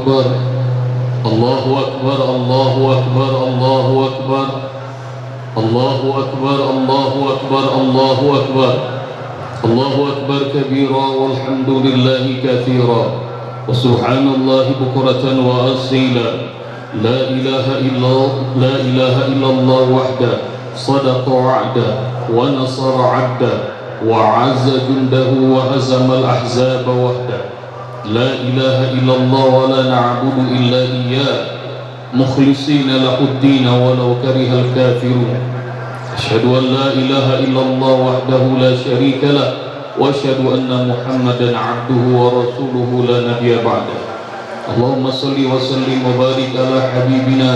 أكبر الله أكبر الله أكبر الله أكبر الله أكبر الله أكبر الله أكبر الله أكبر كبيرا والحمد لله كثيرا وسبحان الله بكرة وأصيلا لا إله إلا الله وحده صدق وعده ونصر عبده وعز جنده وهزم الأحزاب وحده لا إله إلا الله ولا نعبد إلا إياه مخلصين له الدين ولو كره الكافرون أشهد أن لا إله إلا الله وحده لا شريك له وأشهد أن محمدا عبده ورسوله لا نبي بعده اللهم صل وسلم وبارك على حبيبنا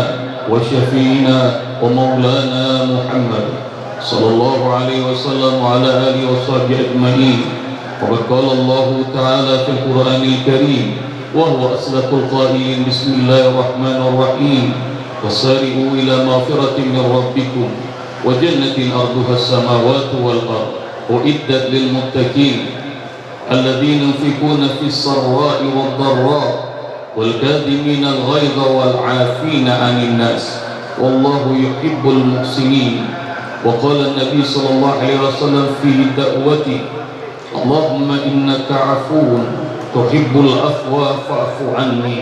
وشفينا ومولانا محمد صلى الله عليه وسلم وعلى آله وصحبه أجمعين وقد قال الله تعالى في القرآن الكريم وهو أصدق القائلين بسم الله الرحمن الرحيم وسارعوا إلى مغفرة من ربكم وجنة أرضها السماوات والأرض أعدت للمتقين الذين ينفقون في السراء والضراء والكاظمين الغيظ والعافين عن الناس والله يحب المحسنين وقال النبي صلى الله عليه وسلم في دعوته اللهم إنك عفو تحب العفو فاعف عني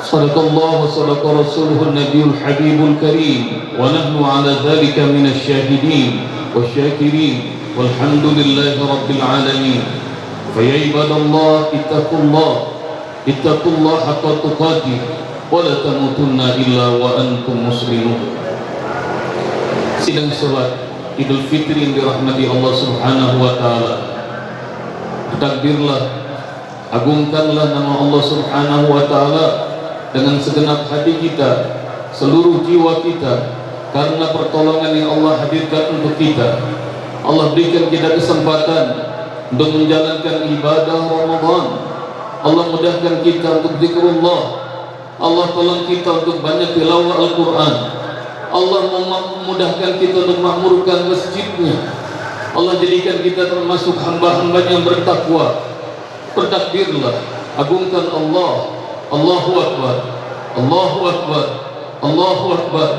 صدق الله وصدق رسوله النبي الحبيب الكريم ونحن على ذلك من الشاهدين والشاكرين والحمد لله رب العالمين فيا عباد الله اتقوا الله حق تقاته ولا تموتن إلا وأنتم مسلمون. Sidang salat Idul Fitri yang dirahmati Allah Subhanahu wa taala. Takbirlah, agungkanlah nama Allah Subhanahu wa taala dengan segenap hati kita, seluruh jiwa kita, karena pertolongan yang Allah hadirkan untuk kita. Allah berikan kita kesempatan untuk menjalankan ibadah Ramadan. Allah mudahkan kita untuk zikrullah. Allah tolong kita untuk banyak tilawah Al-Quran. Allah memudahkan kita untuk makmurkan masjidnya. Allah jadikan kita termasuk hamba-hamba yang bertakwa. Bertakbirlah, agungkan Allah. Allahu Akbar, Allahu Akbar, Allahu Akbar,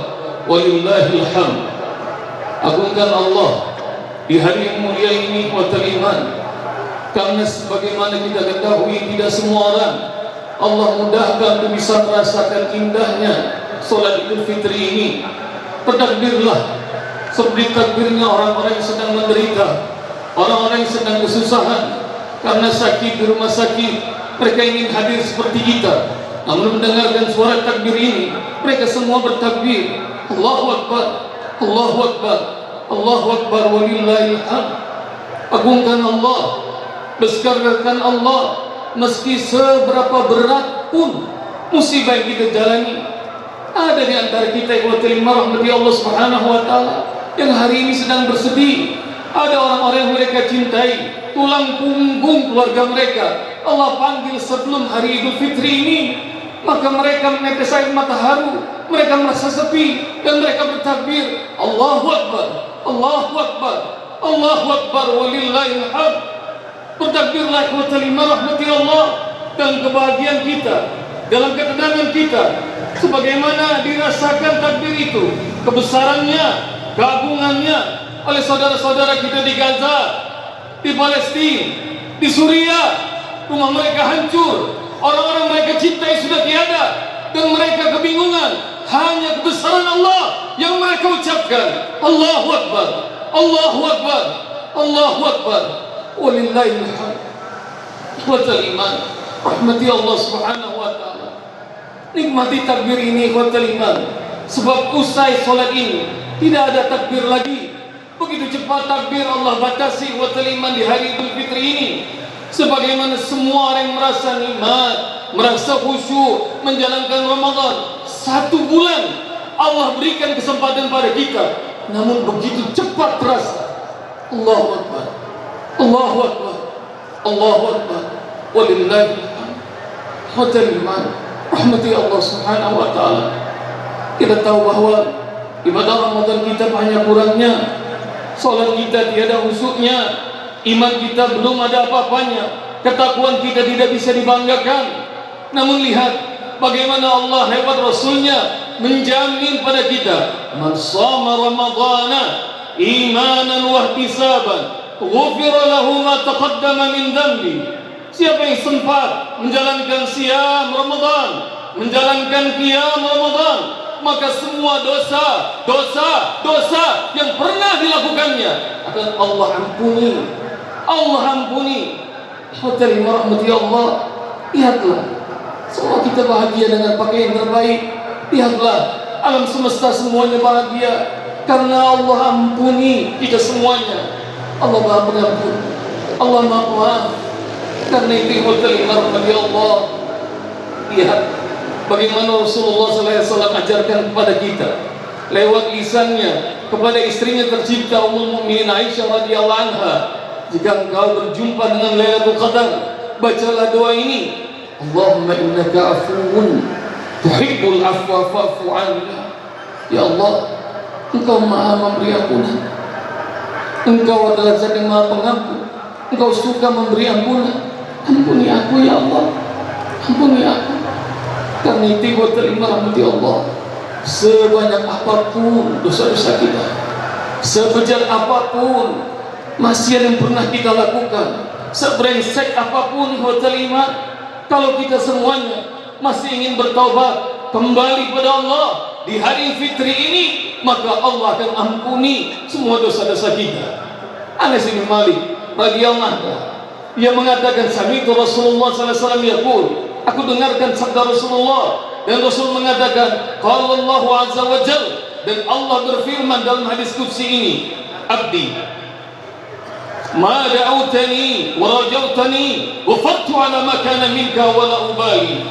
walillahil hamd. Agungkan Allah di hari yang mulia ini wa iman. Karena sebagaimana kita ketahui, tidak semua orang Allah mudahkan untuk bisa merasakan indahnya salat Idul Fitri ini. Bertakbirlah seperti takbirnya orang-orang yang sedang menderita, orang-orang yang sedang kesusahan karena sakit di rumah sakit. Mereka ingin hadir seperti kita, namun mendengarkan suara takbir ini, mereka semua bertakbir. Allahu Akbar, Allahu Akbar, Allahu Akbar, walillahil hamd. Agungkan Allah, besarkan Allah, meski seberapa berat pun musibah yang kita jalani. Ada di antara kita yang rahmati Allah Subhanahu wa taala yang hari ini sedang bersedih. Ada orang-orang yang mereka cintai, tulang punggung keluarga mereka, Allah panggil sebelum hari Idul Fitri ini, maka mereka menetes air mata haru, mereka merasa sepi dan mereka bertakbir Allahu Akbar, Allahu Akbar, Allahu Akbar, walillahil hamd. Bertakbirlah ikhwatal iman rahmati Allah, dan kebahagiaan kita, dalam ketenangan kita, sebagaimana dirasakan takbir itu, kebesarannya, keagungannya oleh saudara-saudara kita di Gaza, di Palestina, di Suriah. Rumah mereka hancur, orang-orang mereka cintai sudah tiada, dan mereka kebingungan. Hanya kebesaran Allah yang mereka ucapkan. Allahu Akbar, Allahu Akbar, Allahu Akbar, walillahil hamd. Ikhwatal iman rahmati Allah Subhanahu wa taala. Nikmati takbir ini ikhwatal iman, sebab usai salat ini tidak ada takbir lagi. Begitu cepat takbir Allah batasi ikhwatal iman di hari Idul Fitri ini. Sebagaimana semua orang yang merasa nikmat, merasa khusyuk menjalankan Ramadan 1 bulan, Allah berikan kesempatan pada kita, namun begitu cepat terasa. Allahu Akbar, Allahu Akbar, Allahu Akbar, walillahil hamd. Ikhwatal iman rahmati Allah Subhanahu wa taala. Kita tahu bahwa ibadah Ramadan kita banyak kurangnya, salat kita tiada khusyuknya, iman kita belum ada apa-apanya, ketakwaan kita tidak bisa dibanggakan. Namun lihat bagaimana Allah lewat Rasulnya menjamin pada kita, man shama ramadhana imanan wa ihtisaban ghufira lahu ma taqaddama min dhanbi. Siapa yang sempat menjalankan siam Ramadan, menjalankan qiyam Ramadan, maka semua dosa yang pernah dilakukannya akan Allah ampuni. Allah ampuni. Hadirin rahmati Allah, lihatlah, semua kita bahagia dengan pakaian terbaik. Lihatlah, alam semesta semuanya bahagia karena Allah ampuni kita semuanya. Allah Maha Pengampun, Allah Maha Pemaaf. Karena itu hadirin rahmati Allah, lihat bagaimana Rasulullah SAW ajarkan kepada kita lewat lisannya kepada istrinya tercinta Ummul Mukminin Aisyah radhiyallahu anha, jika engkau berjumpa dengan Lailatul Qadar, bacalah doa ini, Allahumma innaka afuwun tuhibbul afwa fa'fu anni. Ya Allah, engkau Maha memberi ampunan, engkau adalah Zat yang Maha Pengampun, engkau suka memberi ampunan. Ampuni aku ya Allah, ampuni aku. Karena itu buat terima rahmati Allah, sebanyak apapun dosa-dosa kita, sebejat apapun maksiat yang pernah kita lakukan, sebrengsek apapun buat terima, kalau kita semuanya masih ingin bertaubat kembali pada Allah di hari fitri ini, maka Allah akan ampuni semua dosa-dosa kita. Anas bin Malik radhiyallahu anhu, dia mengatakan, sami'tu Rasulullah sallallahu alaihi wasallam yaqul, aku dengarkan sabda Rasulullah, dan Rasul mengatakan, qala Allahu azza wa jalla, dan Allah berfirman dalam hadis qudsi ini, abdi ma da'awtani wa rajautani wa fattu ala ma kana minka wa la ubali.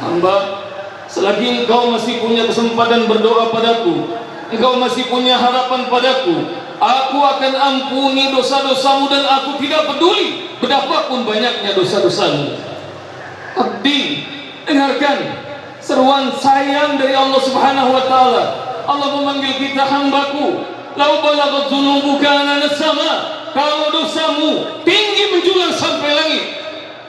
Hamba, selagi engkau masih punya kesempatan berdoa padaku, engkau masih punya harapan padaku, aku akan ampuni dosa-dosamu dan aku tidak peduli betapapun banyaknya dosa-dosamu. Abdi, dengarkan seruan sayang dari Allah Subhanahu wa taala. Allah memanggil kita, hambaku, lau balaghat dzunubuka anana sama, kalau dosamu tinggi menjulang sampai langit,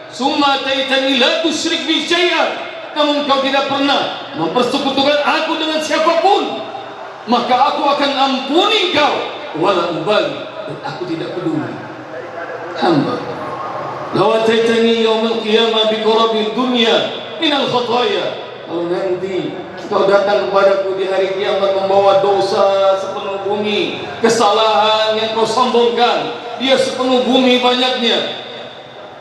summa taitani la tusyrik bi syai'an, namun kau tidak pernah mempersekutukan aku dengan siapapun, maka aku akan ampuni kau wala ubali, dan aku tidak peduli. Hamba, law ataitani yaumil qiyamah bi qurabil dunya minal khataya, kalau nanti kau datang kepadaku di hari kiamat membawa dosa sepenuh bumi, kesalahan yang kau sombongkan, dia sepenuh bumi banyaknya,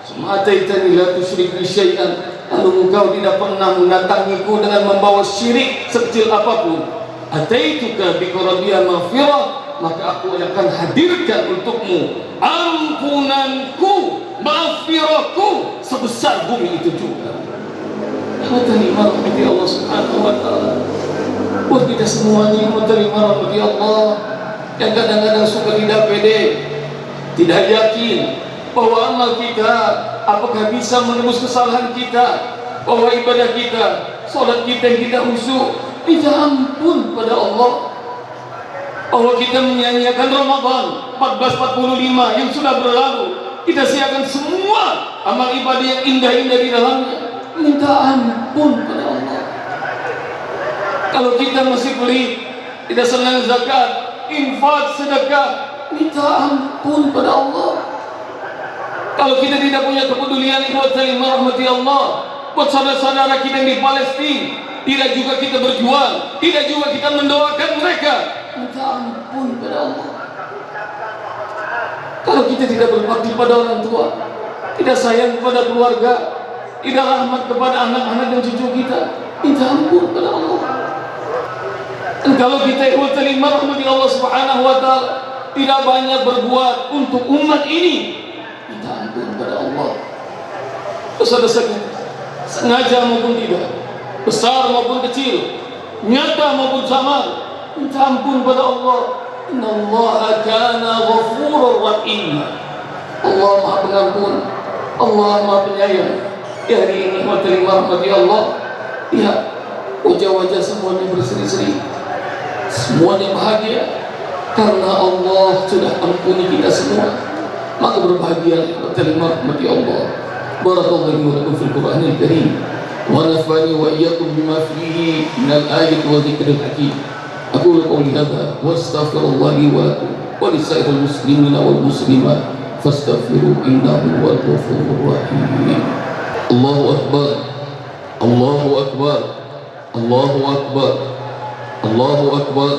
sumataitani la tusyrik bi syai'an, lalu engkau tidak pernah mendatangiku dengan membawa syirik sekecil apapun, ataituka bi qurabiha maghfirah, maka aku akan hadirkan untukmu ampunanku, maghfirahku sebesar bumi itu juga. Terima rahmati Allah Subhanahu wa taala. Buat kita semuanya yang terima rahmati Allah, yang kadang-kadang suka tidak pede, tidak yakin bahwa amal kita apakah bisa menebus kesalahan kita, bahwa ibadah kita, salat kita yang tidak khusyuk minta ampun pada Allah, bahwa kita menyanyiakan Ramadan 1445 yang sudah berlalu, kita siapkan semua amal ibadah yang indah-indah di dalamnya, minta ampun pada Allah. Kalau kita masih pelit, tidak senang zakat, infak, sedekah, minta ampun pada Allah. Kalau kita tidak punya kepedulian buat saling merahmati Allah, buat saudara-saudara kita yang di Palestina, tidak juga kita berjuang, tidak juga kita mendoakan mereka, minta ampun pada Allah. Kalau kita tidak berbakti pada orang tua, tidak sayang kepada keluarga, tidak rahmat kepada anak-anak dan cucu kita, minta ampun pada Allah. Dan kalau kita terima rahmat Allah Subhanahu wa taala, tidak banyak berbuat untuk umat ini, minta ampun pada Allah. Dosa-dosa kita, sengaja maupun tidak, besar maupun kecil, nyata maupun samar, minta ampun pada Allah. Innallaha kana ghafurur rahim. Allah Maha Pengampun, Allah Maha Penyayang. Di hari ini terima rahmati Allah, lihat wajah-wajah semuanya berseri-seri, semuanya bahagia karena Allah sudah ampuni kita semua. Maka berbahagia terima rahmati Allah. Barakallahu lakum fil Qur'anil Karim ونفعني وإياكم بما فيه من الآية والذكر الحكيم. أقول قولي هذا واستغفر الله لي ولكم ولسائر المسلمين والمسلمات فاستغفروا إنه هو الغفور الرحيم. الله أكبر الله أكبر الله أكبر الله أكبر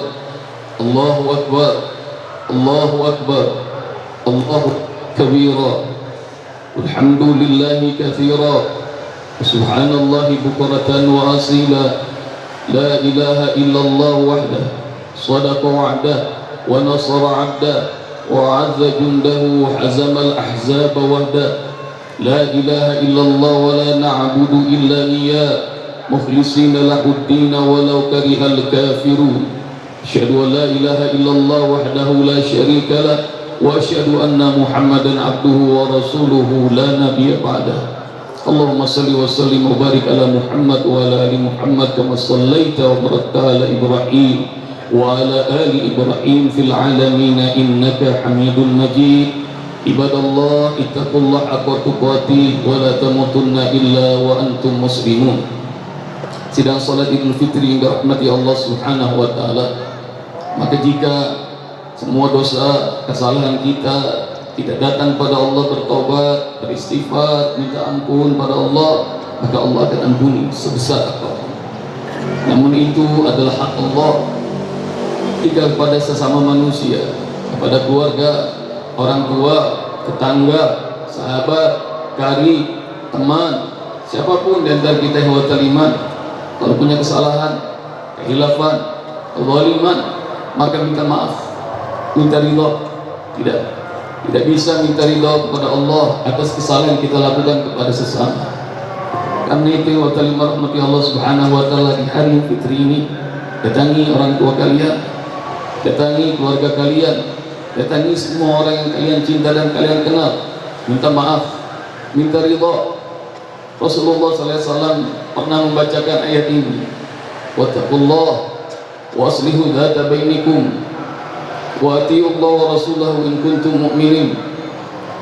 الله أكبر الله أكبر الله كبيرا والحمد لله كثيرا سبحان الله بكرة وأصيلا لا إله إلا الله وحده صدق وعده ونصر عبده وعز جنده وحزم الأحزاب وحده لا إله إلا الله ولا نعبد إلا إياه مخلصين له الدين ولو كره الكافرون أشهد أن لا إله إلا الله وحده لا شريك له وأشهد أن محمدا عبده ورسوله لا نبي بعده. اللهم صل وسلم وبارك على محمد وعلى آل محمد كما صليت وباركت على إبراهيم وعلى آل إبراهيم في العالمين إنك حميد مجيد. عباد الله اتقوا الله حق تقاته ولا تموتن إلا وأنتم مسلمون. Sidang salat Idul Fitri yang dirahmati Allah Subhanahu wa taala. Maka jika semua dosa kesalahan kita tidak datang pada Allah, bertobat, beristighfar, minta ampun pada Allah, maka Allah akan ampuni sebesar apapun. Namun itu adalah hak Allah jika kepada sesama manusia, kepada keluarga, orang tua, tetangga, sahabat, karib, teman, siapapun di antara kita yang iman, kalau punya kesalahan, kehilafan, kezaliman, maka minta maaf, minta ridha. Tidak bisa minta ridha kepada Allah atas kesalahan yang kita lakukan kepada sesama. Karena itu wa ta'ala rahmati Allah Subhanahu wa taala di hari fitri ini, datangi orang tua kalian, datangi keluarga kalian, datangi semua orang yang kalian cinta dan kalian kenal, minta maaf, minta ridha. Rasulullah SAW pernah membacakan ayat ini, wattaqullah wa aslihu dzata bainikum wa atiiu Allah wa rasulahu in kuntum mu'minin.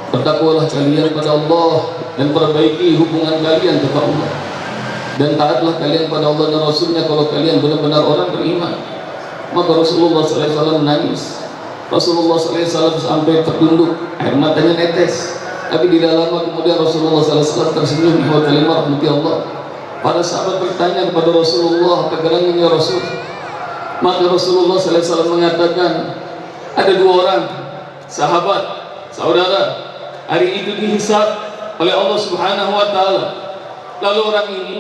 Bertakwalah kalian pada Allah dan perbaiki hubungan kalian kepada Allah, dan taatlah kalian pada Allah dan Rasulnya kalau kalian benar-benar orang beriman. Maka Rasulullah SAW menangis. Rasulullah SAW sampai tertunduk, air matanya netes. Tapi tidak lama kemudian Rasulullah SAW tersenyum. Wa ta'ala rahmati Allah. Para sahabat bertanya kepada Rasulullah, kegerangannya Rasul. Maka Rasulullah SAW mengatakan, ada dua orang sahabat, saudara, hari itu dihisab oleh Allah Subhanahu wa taala. Lalu orang ini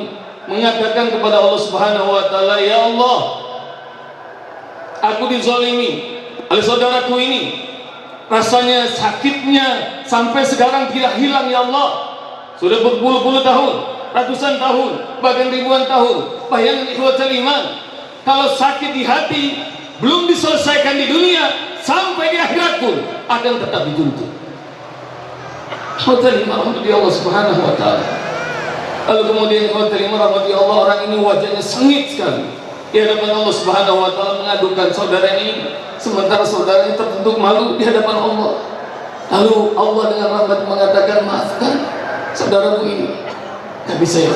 mengatakan kepada Allah Subhanahu wa taala, ya Allah, aku dizalimi oleh saudaraku ini. Rasanya sakitnya sampai sekarang tidak hilang ya Allah. Sudah berpuluh-puluh tahun, ratusan tahun, bahkan ribuan tahun. Bayangkan ikhwatul iman, kalau sakit di hati belum diselesaikan di dunia, sampai di akhirat pun akan tetap dituntut. Ikhwatul iman rahmati Allah Subhanahu wa taala. Lalu kemudian ikhwatul iman rahmati Allah, orang ini wajahnya sengit sekali di hadapan Allah Subhanahu wa taala, mengadukan saudara ini, sementara saudaranya tertunduk malu di hadapan Allah. Lalu Allah dengan rahmat mengatakan, maafkan saudaramu ini, tapi saya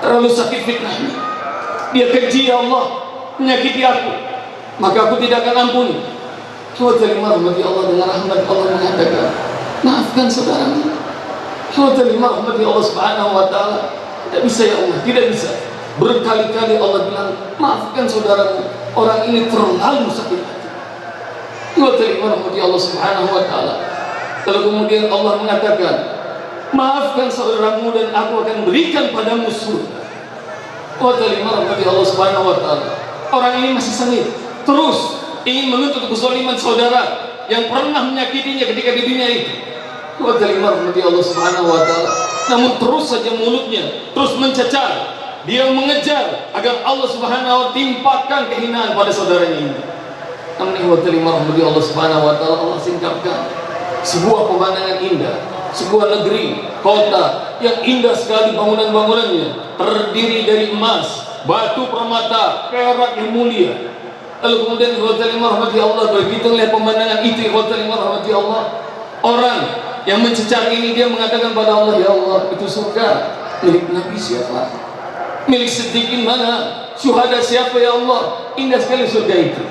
terlalu sakit fitnahnya, dia keji ya Allah, menyakiti aku, maka aku tidak akan ampuni. Ikhwatul iman rahmati Allah, dengan rahmat Allah mengatakan, maafkan saudaramu. Ikhwatul iman rahmati Allah Subhanahu wa taala, tidak bisa ya Allah, tidak bisa. Berkali-kali Allah bilang, maafkan saudaramu, orang ini terlalu sakit hati. Ikhwatul iman rahmati Allah Subhanahu wa taala. Lalu kemudian Allah mengatakan, maafkan saudaramu dan aku akan berikan padamu surga. Ikhwatul iman rahmati Allah Subhanahu wa taala. Orang ini masih sengit, terus ingin menuntut kezaliman saudara yang pernah menyakitinya ketika di dunia itu. Ikhwatul iman rahmati Allah Subhanahu wa taala. Namun terus saja mulutnya terus mencecar. Dia mengejar agar Allah Subhanahu wa taala timpakan kehinaan pada saudaranya ini. Namun ikhwatul iman rahmati Allah Subhanahu wa taala, Allah singkapkan sebuah pemandangan indah, sebuah negeri, kota yang indah sekali bangunan-bangunannya, terdiri dari emas, batu permata, perak yang mulia. Lalu kemudian ikhwatul iman rahmati Allah, begitu melihat pemandangan itu ikhwatul iman rahmati Allah, orang yang mencecar ini dia mengatakan pada Allah, ya Allah, itu surga. Milik Nabi siapa? Milik Siddiqin mana? Syuhada siapa ya Allah? Indah sekali surga itu.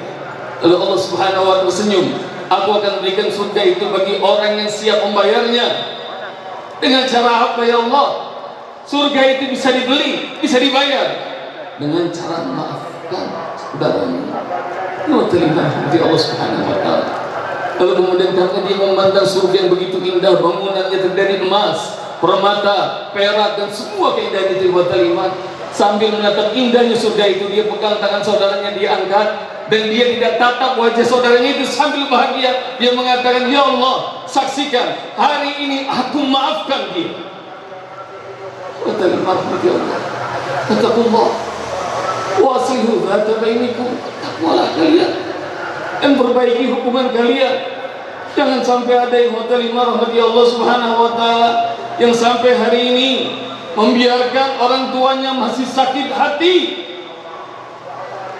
Lalu Allah Subhanahu wa ta'ala senyum, aku akan berikan surga itu bagi orang yang siap membayarnya. Dengan cara apa ya Allah? Surga itu bisa dibeli, bisa dibayar dengan cara memaafkan saudaranya. Lu terima hati Allah Subhanahu wa ta'ala. Lalu kemudian karena dia memandang surga yang begitu indah, bangunannya terdiri emas, permata, perak dan semua keindahan itu wa ta'ala, sambil menatap indahnya surga itu, dia pegang tangan saudaranya, dia angkat, dan dia tidak tatap wajah saudaranya itu sambil bahagia. Dia mengatakan, ya Allah, saksikan hari ini aku maafkan dia. Wa ta'ala, katakullah wa aslihu dhata bainikum, takwalah kalian dan perbaiki hubungan kalian. Jangan sampai ada yang rahmati Allah Subhanahu wa ta'ala yang sampai hari ini membiarkan orang tuanya masih sakit hati.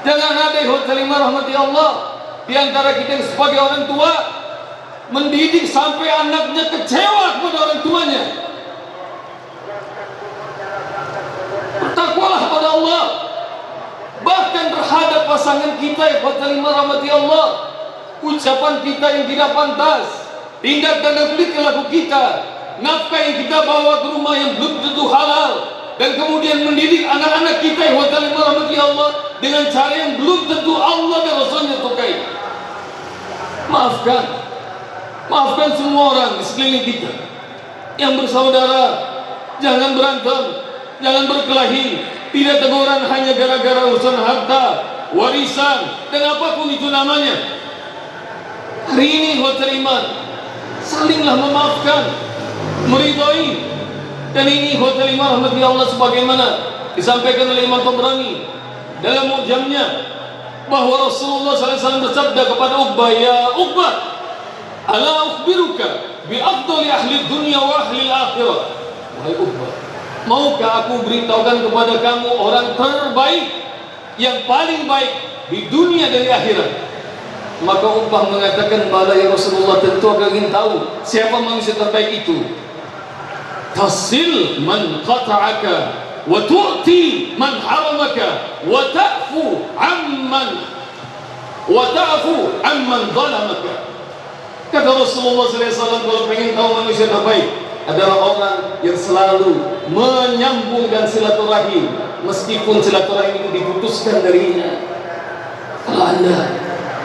Jangan ada yang rahmati Allah di antara kita yang sebagai orang tua mendidik sampai anaknya kecewa kepada orang tuanya. Bertakwalah kepada Allah, bahkan terhadap pasangan kita yang rahmati Allah. Ucapan kita yang tidak pantas, tindak dan laku kita, nafkah yang kita bawa ke rumah yang belum tentu halal, dan kemudian mendidik anak-anak kita yang rahmati Allah dengan cara yang belum tentu Allah dan Rasulnya sukai. Maafkan semua orang di sekeliling kita yang bersaudara. Jangan berantem, jangan berkelahi. Tidak teguran hanya gara-gara urusan harta, warisan, dan apapun itu namanya. Hari ini hotel iman, salinglah memaafkan, meridhai. Dan ini hotel iman rahmati Allah sebagaimana disampaikan oleh Imam Tabrani dalam mu'jamnya, bahwa Rasulullah SAW bersabda kepada Uqbah, ya Uqbah, ala ukhbiruka bi afdali ahli dunia wa ahli akhirah. Wahai Uqbah, maukah aku beritahukan kepada kamu orang terbaik, yang paling baik di dunia dan di akhirat? Maka Uqbah mengatakan, bala ya Rasulullah, tentu aku ingin tahu siapa manusia terbaik itu. Tasil man qata'aka wa tu'ti man haramaka wa ta'fu amman zalamaka. Kata Rasulullah SAW, kalau ingin tahu manusia terbaik adalah orang yang selalu menyambungkan silaturahim meskipun silaturahim itu diputuskan darinya. Kalau Anda,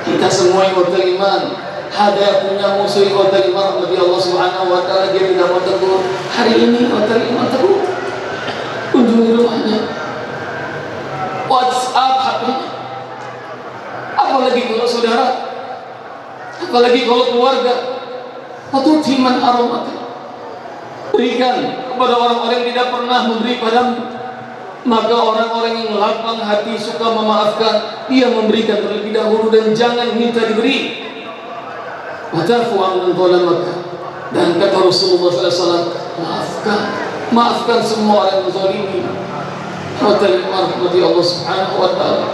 kita semua yang beriman, ada punya musuh yang beriman rahmati Allah Subhanahu wa ta'ala, dia tidak mau tegur. Hari ini beriman tegur, kunjungi rumahnya, WhatsApp HP-nya. Apalagi kalau saudara, apalagi kalau keluarga. Atau timan aromat, berikan kepada orang-orang yang tidak pernah memberi padamu. Maka orang-orang yang lapang hati, suka memaafkan, dia memberikan terlebih dahulu dan jangan minta diberi. Watafu amman zalamaka. Dan kata Rasulullah SAW, maafkan semua orang yang zalimi. Rahmati Allah Subhanahu wa ta'ala.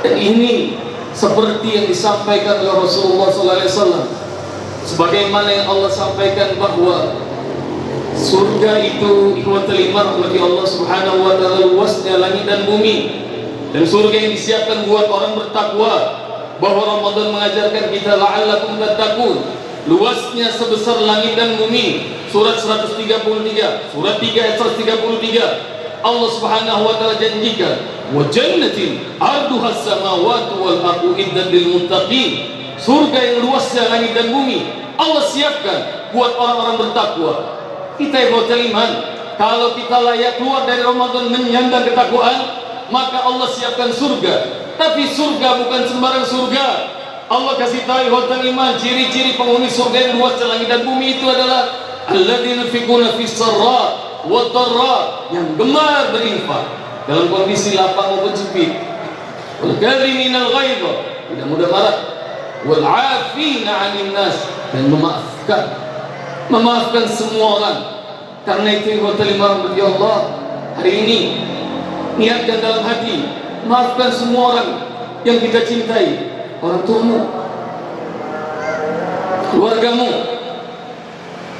Dan ini seperti yang disampaikan oleh Rasulullah SAW, sebagaimana yang Allah sampaikan bahwa surga itu ikhwatul iman rahmati Allah Subhanahu wa ta'ala luasnya langit dan bumi, dan surga yang disiapkan buat orang bertakwa. Bahwa Ramadan mengajarkan kita la'allakum tattaqun, luasnya sebesar langit dan bumi. Surat 133, surat 3 ayat 133, Allah Subhanahu wa ta'ala janjikan, wa jannatin arduha as-samawati wal ardu iddat lil muttaqin. Surga yang luasnya langit dan bumi Allah siapkan buat orang-orang bertakwa. Kita yang beriman, kalau kita layak keluar dari Ramadan menyandang ketakwaan, maka Allah siapkan surga. Tapi surga bukan sembarang surga. Allah kasih tahu hotel iman, ciri-ciri penghuni surga yang luas langit dan bumi itu adalah alladzina yunfiquna fis sarra wad dharra, yang gemar berinfak dalam kondisi lapang maupun sempit. Wal kadhiminal ghaidha, tidak mudah marah. Wal 'afina 'anil nas, dan memaafkan semua orang. Karena itu hotel iman bagi Allah, hari ini niatkan dalam hati, maafkan semua orang yang kita cintai. Orang tuamu, keluargamu,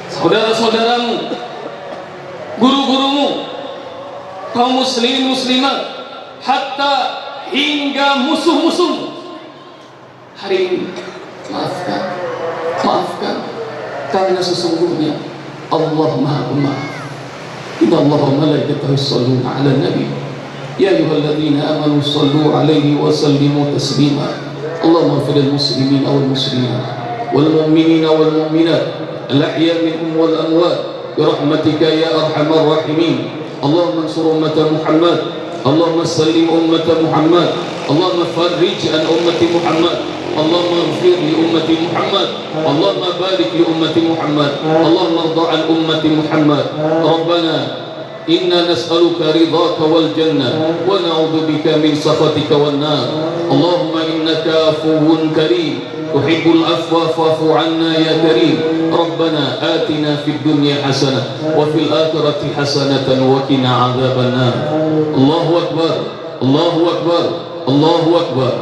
saudara-saudaramu, guru-gurumu, kaum muslimin muslimat, hatta hingga musuh-musuh. Hari ini maafkan, karena sesungguhnya Allah Maha Pemaaf. Inna Allah wa malaikatahu yusholluna 'alan nabi ya ayyuhalladzina amanu shallu 'alaihi wa sallimu taslima. Allahumma ighfir lil muslimina wal muslimat wal mu'minina wal mu'minat al ahya minhum wal amwat bi rahmatika ya arhamar rahimin. Allahumma ansur ummata Muhammad, Allahumma sallim ummata Muhammad, Allahumma farrij an ummati Muhammad, Allahumma ighfir li ummati Muhammad, Allahumma barik li ummati Muhammad, Allahumma irda' an ummati Muhammad. Rabbana inna nas'aluka ridhaka wal jannah wa na'udzu bika min sakhatika wan nar. Allahumma innaka afuwwun karim tuhibbul afwa fa'fu 'anna ya karim. Rabbana atina fid dunya hasanah wa fil akhirati hasanatan wa qina 'adzaban nar. Allahu akbar, Allahu akbar, Allahu akbar,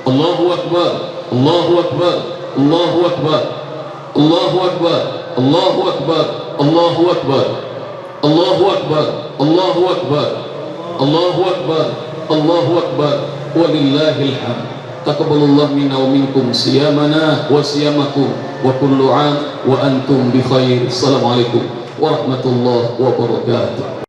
Allahu akbar, Allahu akbar, Allahu akbar, Allahu akbar, Allahu akbar, Allahu akbar, Allahu akbar, Allahu akbar, Allahu akbar, Allahu akbar, walillahil hamd. Taqabbalallahu minna wa minkum siyamana wa siyamakum wa kullu 'am wa antum bi khair. Assalamualaikum warahmatullahi wabarakatuh.